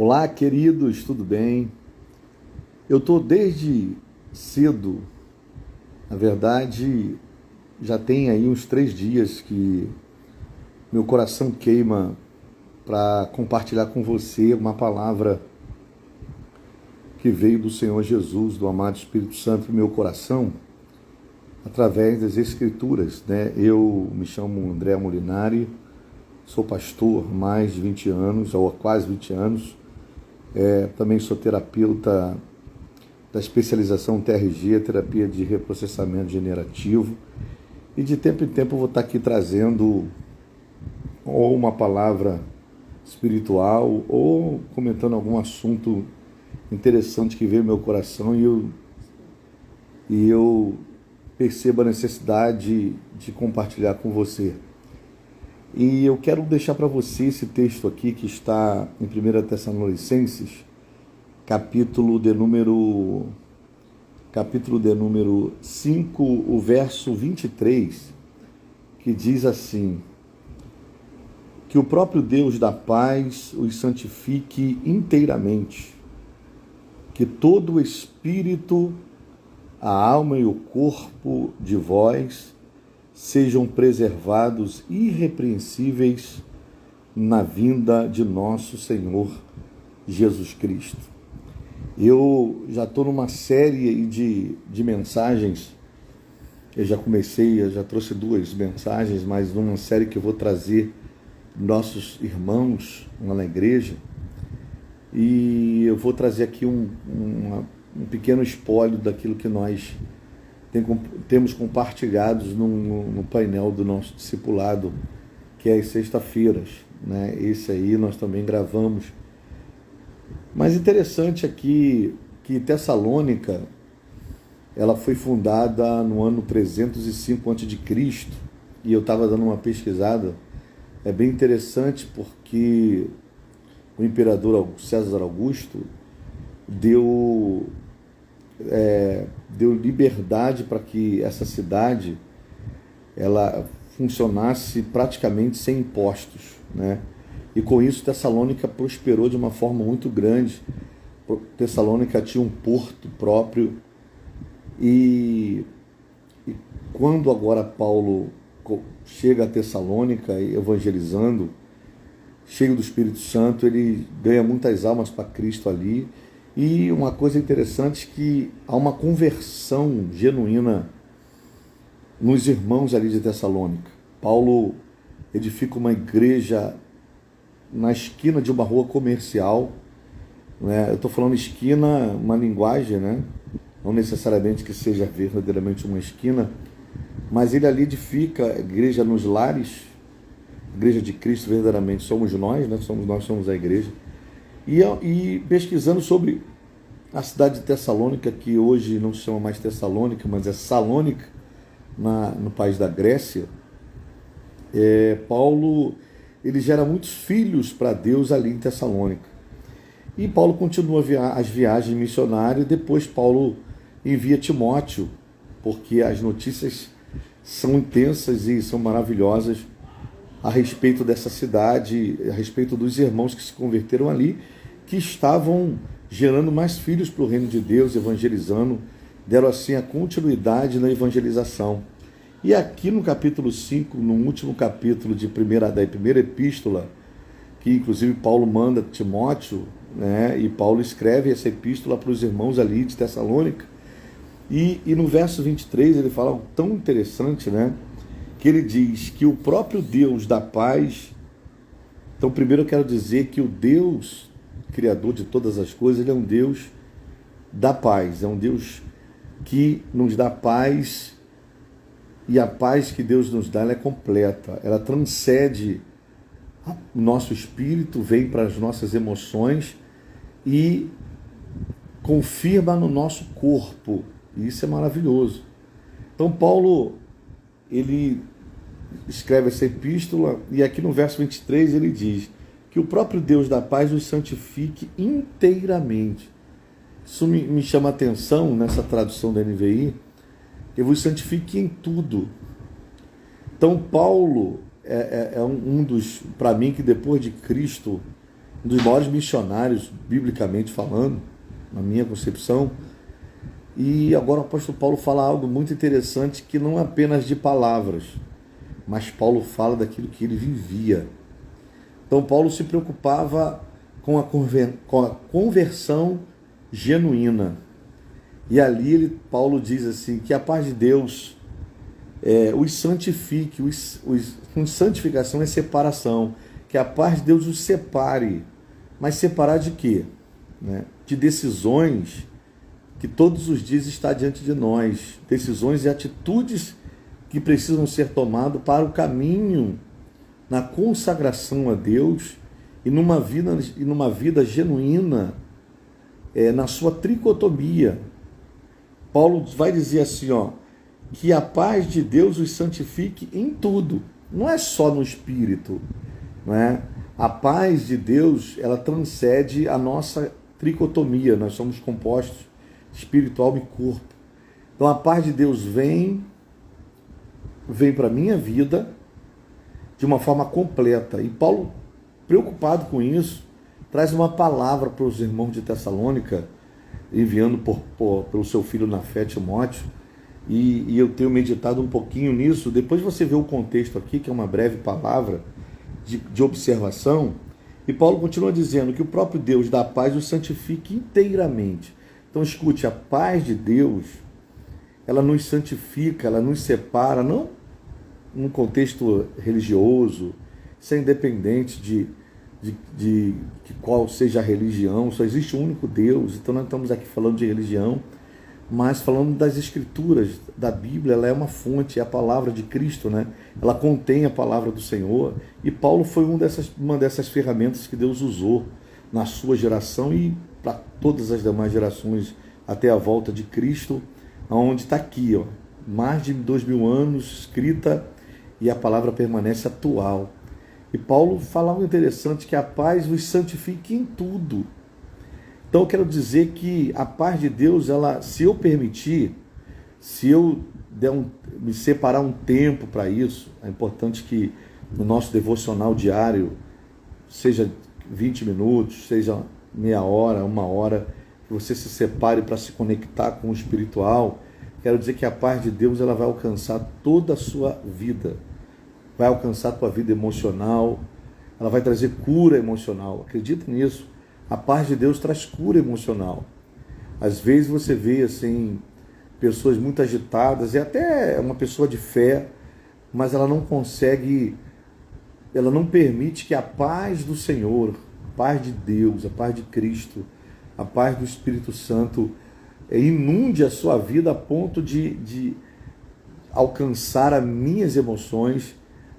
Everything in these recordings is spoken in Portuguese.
Olá, queridos, tudo bem? Eu estou desde cedo, na verdade, já tem aí uns 3 dias que meu coração queima para compartilhar com você uma palavra que veio do Senhor Jesus, do amado Espírito Santo no meu coração, através das Escrituras, né? Eu me chamo André Molinari, sou pastor há mais de 20 anos, ou há quase 20 anos, também sou terapeuta da especialização TRG, terapia de reprocessamento generativo, e de tempo em tempo eu vou estar aqui trazendo ou uma palavra espiritual ou comentando algum assunto interessante que veio no meu coração e eu percebo a necessidade de compartilhar com você. E eu quero deixar para você esse texto aqui que está em 1 Tessalonicenses, capítulo de número 5, o verso 23, que diz assim: que o próprio Deus da paz os santifique inteiramente, que todo o espírito, a alma e o corpo de vós sejam preservados irrepreensíveis na vinda de nosso Senhor Jesus Cristo. Eu já estou numa série de mensagens, eu já trouxe 2 mensagens, mas numa série que eu vou trazer nossos irmãos lá na igreja, e eu vou trazer aqui um pequeno espólio daquilo que nós temos compartilhados no painel do nosso discipulado, que é as sexta-feiras, né? Esse aí nós também gravamos. Mas interessante aqui que Tessalônica, ela foi fundada no ano 305 a.C., e eu estava dando uma pesquisada. É bem interessante porque o imperador César Augusto deu liberdade para que essa cidade ela funcionasse praticamente sem impostos, né? E com isso Tessalônica prosperou de uma forma muito grande. Tessalônica tinha um porto próprio e quando agora Paulo chega a Tessalônica evangelizando, cheio do Espírito Santo, ele ganha muitas almas para Cristo ali. E uma coisa interessante é que há uma conversão genuína nos irmãos ali de Tessalônica. Paulo edifica uma igreja na esquina de uma rua comercial, né? Eu estou falando esquina, uma linguagem, né? Não necessariamente que seja verdadeiramente uma esquina, mas ele ali edifica a igreja nos lares, igreja de Cristo verdadeiramente somos nós, né? Nós somos a igreja. E pesquisando sobre a cidade de Tessalônica, que hoje não se chama mais Tessalônica, mas é Salônica, no país da Grécia, Paulo ele gera muitos filhos para Deus ali em Tessalônica. E Paulo continua as viagens missionárias, e depois Paulo envia Timóteo, porque as notícias são intensas e são maravilhosas a respeito dessa cidade, a respeito dos irmãos que se converteram ali, que estavam gerando mais filhos para o reino de Deus, evangelizando, deram assim a continuidade na evangelização. E aqui no capítulo 5, no último capítulo da primeira epístola, que inclusive Paulo manda Timóteo, né? E Paulo escreve essa epístola para os irmãos ali de Tessalônica, e no verso 23 ele fala algo tão interessante, né? Que ele diz que o próprio Deus da paz. Então primeiro eu quero dizer que o Deus criador de todas as coisas, ele é um Deus da paz, é um Deus que nos dá paz, e a paz que Deus nos dá, ela é completa, ela transcende o nosso espírito, vem para as nossas emoções e confirma no nosso corpo, e isso é maravilhoso. Então Paulo, ele escreve essa epístola, e aqui no verso 23 ele diz que o próprio Deus da paz os santifique inteiramente. Isso me chama a atenção nessa tradução da NVI, que vos santifique em tudo. Então Paulo é um dos, para mim, que depois de Cristo um dos maiores missionários, biblicamente falando, na minha concepção. E agora o apóstolo Paulo fala algo muito interessante, que não é apenas de palavras, mas Paulo fala daquilo que ele vivia. Então Paulo se preocupava com a conversão genuína. E ali Paulo diz assim, que a paz de Deus os santifique. Com santificação é separação, que a paz de Deus os separe. Mas separar de quê? Né? De decisões que todos os dias está diante de nós, decisões e atitudes que precisam ser tomadas para o caminho na consagração a Deus e numa vida genuína, na sua tricotomia. Paulo vai dizer assim, que a paz de Deus os santifique em tudo, não é só no espírito, não é? A paz de Deus, ela transcende a nossa tricotomia, nós somos compostos espírito, alma e corpo. Então a paz de Deus vem para a minha vida de uma forma completa. E Paulo, preocupado com isso, traz uma palavra para os irmãos de Tessalônica, enviando pelo seu filho na fé, Timóteo, e eu tenho meditado um pouquinho nisso. Depois você vê o contexto aqui, que é uma breve palavra de observação, e Paulo continua dizendo que o próprio Deus da paz o santifique inteiramente. Então escute, a paz de Deus, ela nos santifica, ela nos separa, não num contexto religioso, isso é independente de qual seja a religião, só existe um único Deus. Então nós estamos aqui falando de religião, mas falando das escrituras, da Bíblia. Ela é uma fonte, é a palavra de Cristo, né? Ela contém a palavra do Senhor, e Paulo foi uma dessas ferramentas que Deus usou na sua geração e para todas as demais gerações até a volta de Cristo, onde está aqui, mais de 2000 anos escrita, e a palavra permanece atual. E Paulo fala algo interessante, que a paz vos santifique em tudo. Então eu quero dizer que a paz de Deus, ela, se eu permitir, se eu me separar um tempo para isso, é importante que no nosso devocional diário, seja 20 minutos, seja meia hora, uma hora, que você se separe para se conectar com o espiritual. Quero dizer que a paz de Deus, ela vai alcançar toda a sua vida, vai alcançar a tua vida emocional, ela vai trazer cura emocional. Acredita nisso. A paz de Deus traz cura emocional. Às vezes você vê assim pessoas muito agitadas, e até uma pessoa de fé, mas ela não consegue, ela não permite que a paz do Senhor, a paz de Deus, a paz de Cristo, a paz do Espírito Santo inunde a sua vida a ponto de alcançar as minhas emoções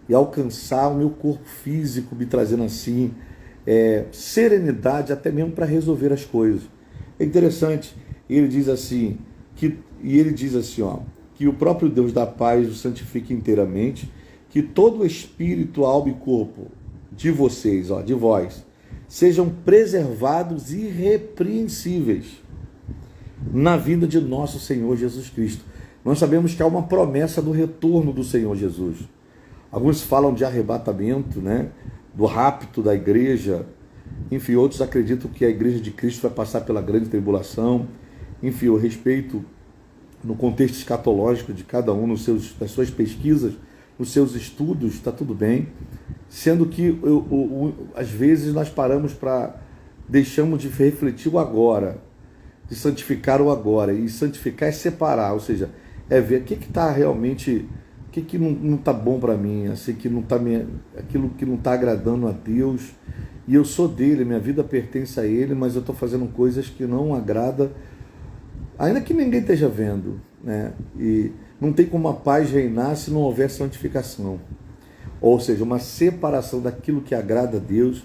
e alcançar o meu corpo físico, me trazendo assim serenidade até mesmo para resolver as coisas. É interessante, ele diz assim, que o próprio Deus da paz o santifique inteiramente, que todo o espírito, alma e corpo de vocês, de vós, sejam preservados irrepreensíveis na vinda de nosso Senhor Jesus Cristo. Nós sabemos que há uma promessa do retorno do Senhor Jesus. Alguns falam de arrebatamento, né? Do rapto da igreja. Enfim, outros acreditam que a igreja de Cristo vai passar pela grande tribulação. Enfim, eu respeito no contexto escatológico de cada um, nas suas pesquisas, nos seus estudos, está tudo bem. Sendo que às vezes nós deixamos de refletir o agora, de santificar o agora. E santificar é separar, ou seja, é ver o que está realmente, o que não está bom para mim, assim, aquilo que não está agradando a Deus. E eu sou dele, minha vida pertence a ele, mas eu estou fazendo coisas que não agrada, ainda que ninguém esteja vendo, né? E não tem como a paz reinar se não houver santificação. Ou seja, uma separação daquilo que agrada a Deus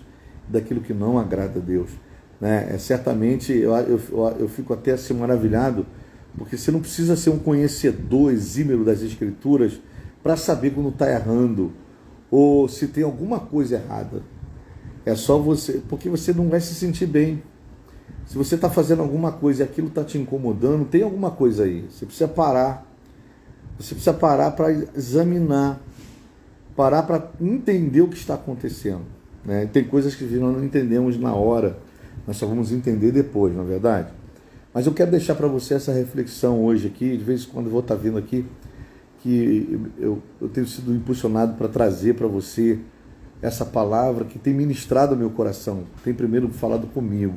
e daquilo que não agrada a Deus, né? Certamente, eu fico até assim maravilhado, porque você não precisa ser um conhecedor exímio das Escrituras para saber quando está errando, ou se tem alguma coisa errada. É só você, porque você não vai se sentir bem. Se você está fazendo alguma coisa e aquilo está te incomodando, tem alguma coisa aí. Você precisa parar. Você precisa parar para examinar, parar para entender o que está acontecendo. né? Tem coisas que nós não entendemos na hora, nós só vamos entender depois, não é verdade? Mas eu quero deixar para você essa reflexão hoje aqui, de vez em quando eu vou estar vindo aqui, que eu tenho sido impulsionado para trazer para você essa palavra que tem ministrado ao meu coração, tem primeiro falado comigo.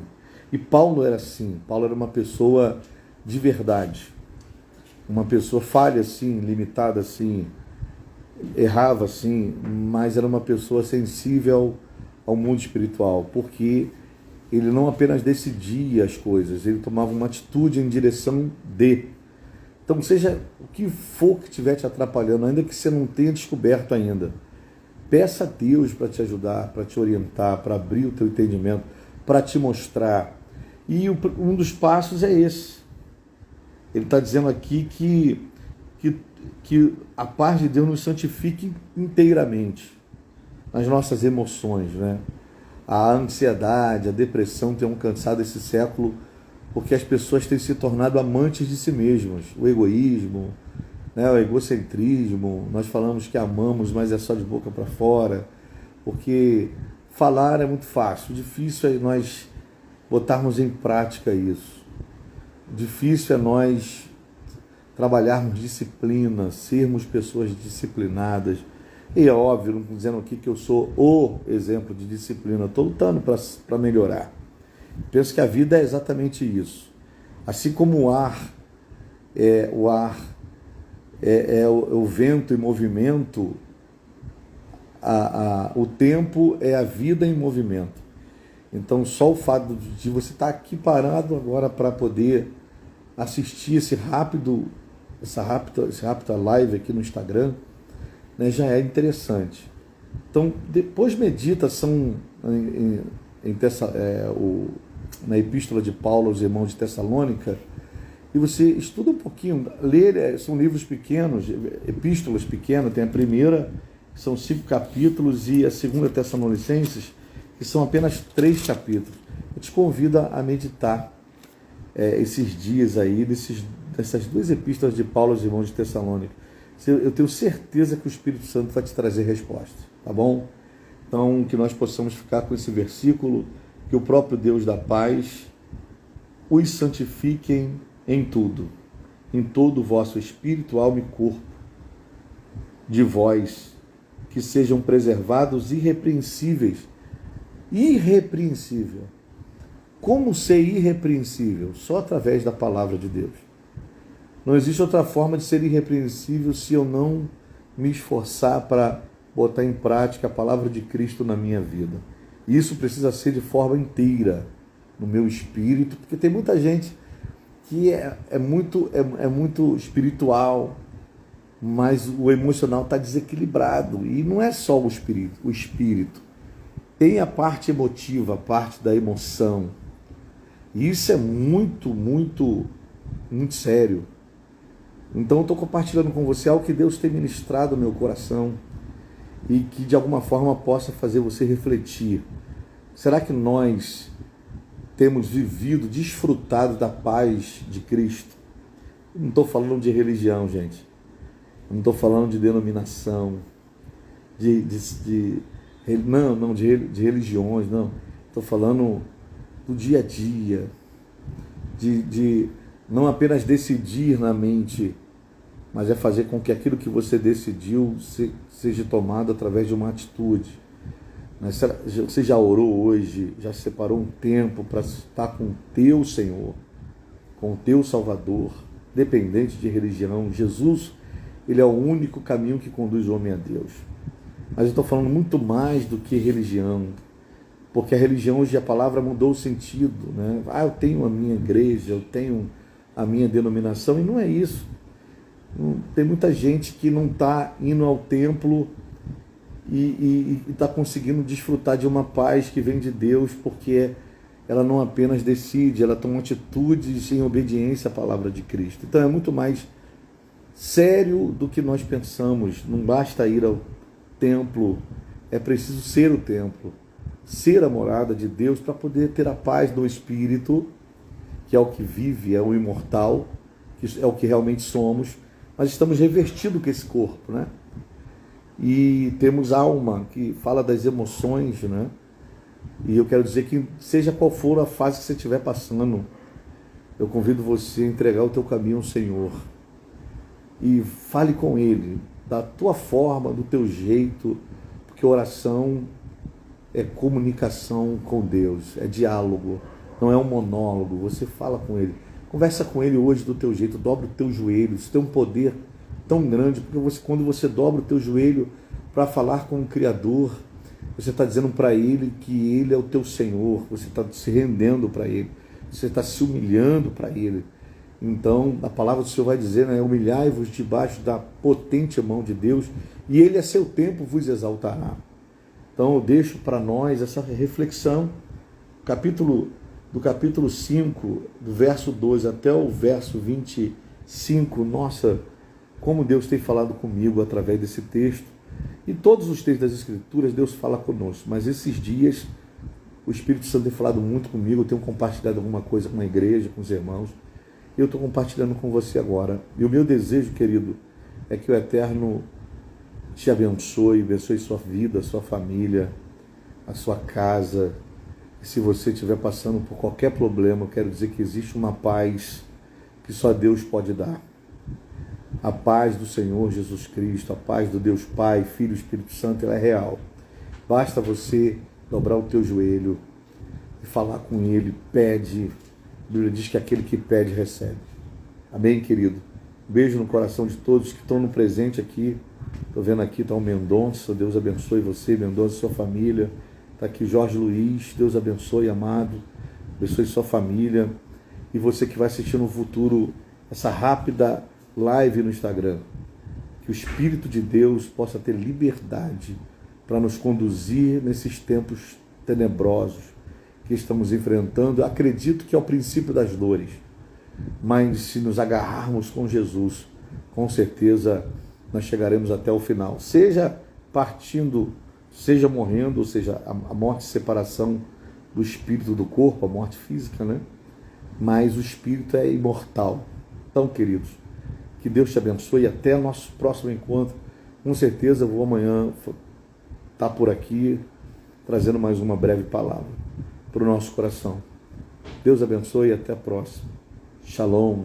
E Paulo era assim, Paulo era uma pessoa de verdade, uma pessoa falha assim, limitada assim, errava assim, mas era uma pessoa sensível ao mundo espiritual, porque ele não apenas decidia as coisas, ele tomava uma atitude em direção de. Então, seja o que for que estiver te atrapalhando, ainda que você não tenha descoberto ainda, peça a Deus para te ajudar, para te orientar, para abrir o teu entendimento, para te mostrar. E um dos passos é esse. Ele está dizendo aqui que a paz de Deus nos santifique inteiramente nas nossas emoções, né? A ansiedade, a depressão tem alcançado esse século porque as pessoas têm se tornado amantes de si mesmas. O egoísmo, né? O egocentrismo, nós falamos que amamos, mas é só de boca para fora, porque falar é muito fácil, difícil é nós botarmos em prática isso. Difícil é nós trabalharmos disciplina, sermos pessoas disciplinadas. E é óbvio, não estou dizendo aqui que eu sou o exemplo de disciplina, estou lutando para melhorar. Penso que a vida é exatamente isso. Assim como o ar é o vento em movimento, o tempo é a vida em movimento. Então, só o fato de você estar aqui parado agora para poder assistir essa rápida live aqui no Instagram, né, já é interessante. Então, depois medita na Epístola de Paulo aos irmãos de Tessalônica, e você estuda um pouquinho, são livros pequenos, epístolas pequenas, tem a primeira, que são 5 capítulos, e a segunda Tessalonicenses, que são apenas 3 capítulos. Eu te convido a meditar esses dias aí, dessas 2 epístolas de Paulo aos irmãos de Tessalônica. Eu tenho certeza que o Espírito Santo vai te trazer resposta, tá bom? Então, que nós possamos ficar com esse versículo, que o próprio Deus da paz os santifiquem em tudo, em todo o vosso espírito, alma e corpo, de vós, que sejam preservados irrepreensíveis. Irrepreensível. Como ser irrepreensível? Só através da palavra de Deus. Não existe outra forma de ser irrepreensível se eu não me esforçar para botar em prática a palavra de Cristo na minha vida. Isso precisa ser de forma inteira, no meu espírito, porque tem muita gente que é muito espiritual, mas o emocional está desequilibrado. E não é só o espírito. Tem a parte emotiva, a parte da emoção. E isso é muito, muito, muito sério. Então eu estou compartilhando com você algo que Deus tem ministrado no meu coração e que de alguma forma possa fazer você refletir. Será que nós temos vivido, desfrutado da paz de Cristo? Eu não estou falando de religião, gente. Eu não estou falando de denominação, de religiões, não. Estou falando do dia a dia, de não apenas decidir na mente, mas é fazer com que aquilo que você decidiu seja tomado através de uma atitude. Você já orou hoje, já separou um tempo para estar com o teu Senhor, com o teu Salvador, dependente de religião. Jesus, ele é o único caminho que conduz o homem a Deus. Mas eu estou falando muito mais do que religião, porque a religião hoje, a palavra mudou o sentido, né? Eu tenho a minha igreja, eu tenho a minha denominação, e não é isso. Tem muita gente que não está indo ao templo e está conseguindo desfrutar de uma paz que vem de Deus, porque ela não apenas decide, ela toma atitudes em obediência à palavra de Cristo. Então é muito mais sério do que nós pensamos. Não basta ir ao templo, é preciso ser o templo, ser a morada de Deus para poder ter a paz do Espírito, que é o que vive, é o imortal, que é o que realmente somos, mas estamos revestidos com esse corpo, né? E temos alma, que fala das emoções, né? E eu quero dizer que, seja qual for a fase que você estiver passando, eu convido você a entregar o teu caminho ao Senhor. E fale com Ele, da tua forma, do teu jeito, porque oração é comunicação com Deus, é diálogo, não é um monólogo. Você fala com Ele, conversa com Ele hoje do teu jeito, dobra o teu joelho. Isso tem um poder tão grande, porque quando você dobra o teu joelho para falar com o Criador, você está dizendo para Ele que Ele é o teu Senhor, você está se rendendo para Ele, você está se humilhando para Ele. Então, a palavra do Senhor vai dizer, né? Humilhai-vos debaixo da potente mão de Deus, e Ele a seu tempo vos exaltará. Então, eu deixo para nós essa reflexão, do capítulo 5, do verso 12 até o verso 25. Nossa, como Deus tem falado comigo através desse texto. E todos os textos das Escrituras, Deus fala conosco. Mas esses dias, o Espírito Santo tem falado muito comigo. Eu tenho compartilhado alguma coisa com a igreja, com os irmãos. E eu estou compartilhando com você agora. E o meu desejo, querido, é que o Eterno te abençoe sua vida, sua família, a sua casa. E se você estiver passando por qualquer problema, eu quero dizer que existe uma paz que só Deus pode dar. A paz do Senhor Jesus Cristo, a paz do Deus Pai, Filho e Espírito Santo, ela é real. Basta você dobrar o teu joelho e falar com Ele, pede. A Bíblia diz que aquele que pede, recebe. Amém, querido? Um beijo no coração de todos que estão no presente aqui. Estou vendo aqui, está o Mendonça, Deus abençoe você, Mendonça e sua família. Está aqui Jorge Luiz, Deus abençoe, amado. Abençoe sua família. E você que vai assistir no futuro essa rápida live no Instagram. Que o Espírito de Deus possa ter liberdade para nos conduzir nesses tempos tenebrosos que estamos enfrentando. Acredito que é o princípio das dores, mas se nos agarrarmos com Jesus, com certeza nós chegaremos até o final, seja partindo, seja morrendo, ou seja, a morte e separação do espírito do corpo, a morte física, né? Mas o espírito é imortal. Então, queridos, que Deus te abençoe e até o nosso próximo encontro. Com certeza eu vou amanhã estar por aqui trazendo mais uma breve palavra para o nosso coração. Deus abençoe e até a próxima. Shalom.